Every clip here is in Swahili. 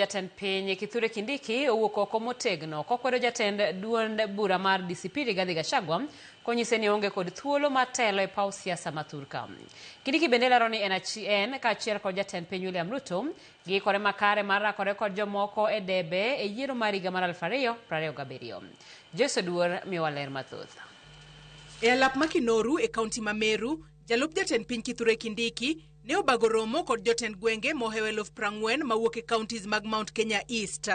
jatend piny Kithure Kindiki owuok oko motegno kokwedo jatend duond bura mar DCP Rigathi Gachagua konyise ni onge kod thuolo mar telo e paw siasa ma Thurka. Kindiki bende lero ni en kaachiel kod jatend piny William Ruto giikore makare mar rakore kod jomoko e debe e yiero mar higa mar 2027. Jose Duor miyowa ler mathoth. E alap ma Kinoru e kaunti ma Meru, jalup jatend piny Kithure Kindiki ne obago romo kod jotend gwenge mohewo 40,000 mawuok e counties mag Mount Kenya East.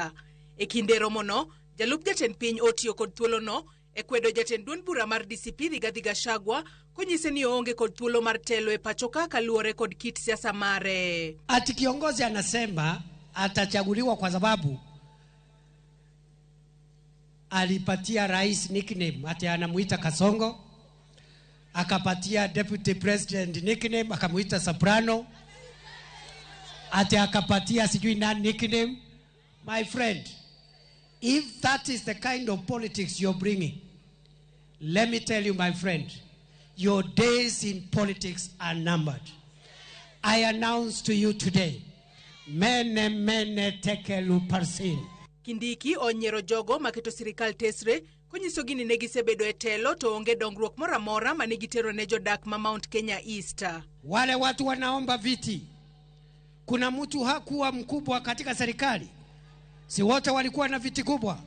E kinde romono, jalup jatend piny otiyo kod thuolono e kwedo jatend duond bura mar DCP Rigathi Gachagua konyise ni onge kod thuolo mar telo e pachoka kaluwore kod kit siasa mare. Ati kiongozi anasema atachaguliwa kwa sababu alipatia rais nickname, ati anamuita Kasongo, akapatia deputy president nickname akamuita Soprano, ati akapatia sijui nani nickname. My friend, if that is the kind of politics you're bringing, let me tell you, my friend, your days in politics are numbered. I announce to you today, mene tekelu parsin. Kindiki onyero jogo maketo sirikal tesre konyisogi ni negisebedo e telo to onge dongruok mora mora manigitero ne jodak ma Mount Kenya East. Wale watu wanaomba viti, kuna mtu hakuwa mkubwa katika serikali? Si wote walikuwa na viti kubwa?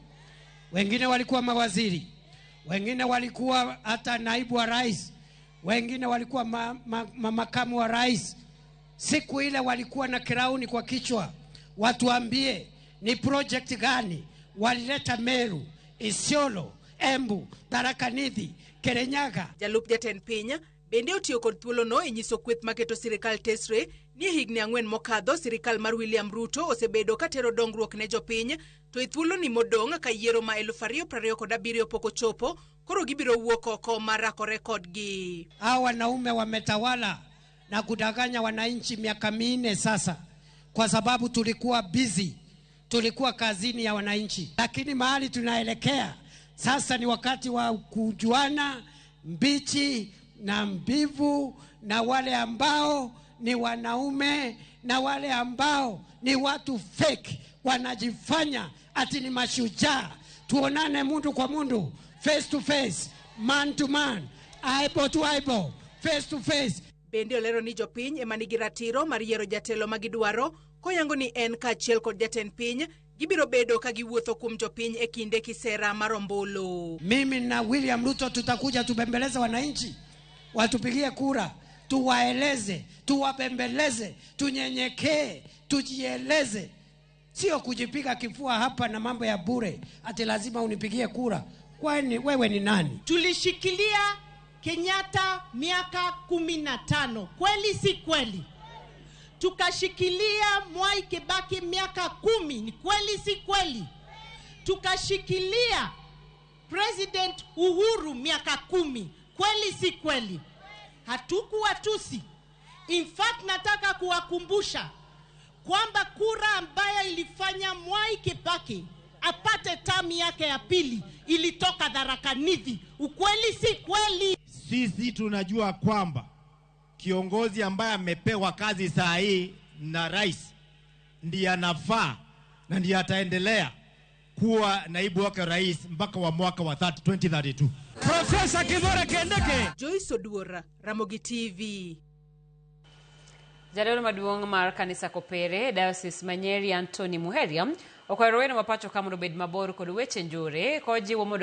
Wengine walikuwa mawaziri, wengine walikuwa hata naibu wa rais, wengine walikuwa makamu wa rais. Siku ile walikuwa na kirauni kwa kichwa. Watuambie ni project gani walileta Meru, Isiolo, Embu, Tharaka Nithi, Kirinyaga. Jalup jatend piny bende otiyo kod thuolono e nyiso kweth maketo sirikal tesre ni higni 4 mokadho sirikal mar William Ruto osebedo katero dongruok ne jopiny, to e thuoloni modong' ka yiero ma 2027 pok ochopo, koro gibiro wuok oko mar rakore kodgi. Hawa wanaume wametawala na kudanganya wananchi miaka 4 sasa, kwa sababu tulikuwa busy, tulikuwa kazini ya wananchi. Lakini mahali tunaelekea sasa ni wakati wa kujuana mbichi na mbivu, na wale ambao ni wanaume na wale ambao ni watu fake wanajifanya ati ni mashujaa. Tuonane mundu kwa mundu, face to face, man to man, eyeball to eyeball, face to face. Bende olero ni jopiny ema nigi ratiro mar yiero jatelo magidwaro, koyango ni en kaachiel kod jatend piny gibiro bedo ka giwuotho kuom jopiny e kinde kisera mar ombulu. Mimi na William Ruto tutakuja tubembeleze wananchi watupigie kura, tuwaeleze, tuwabembeleze, tunyenyekee, tujieleze. Sio kujipiga kifua hapa na mambo ya bure ati lazima unipigie kura. Kwani wewe ni nani? Tulishikilia Kenyatta miaka 15, kweli si kweli? Tukashikilia Mwai Kibaki miaka 10, ni kweli si kweli? Tukashikilia President Uhuru miaka 10, kweli si kweli? Hatukuwa tusi. In fact, nataka kuwakumbusha kwamba kura ambayo ilifanya Mwai Kibaki apate tamu yake ya pili ilitoka Tharaka Nithi. Ukweli si kweli? Sisi tunajua kwamba kiongozi ambaye amepewa kazi saa hii na rais ndiye anafaa na ndiye ataendelea kuwa naibu wake rais mpaka wa mwaka wa 2032. Profesa Kithure Kindiki. Joyce Oduor, Ramogi TV. Jadolo maduong' mar kanisa Kopere, Diocese Manyeri Anthony Muheria, okwero weno mapacho kamano bed mabor kod weche njore, kojiwo mondo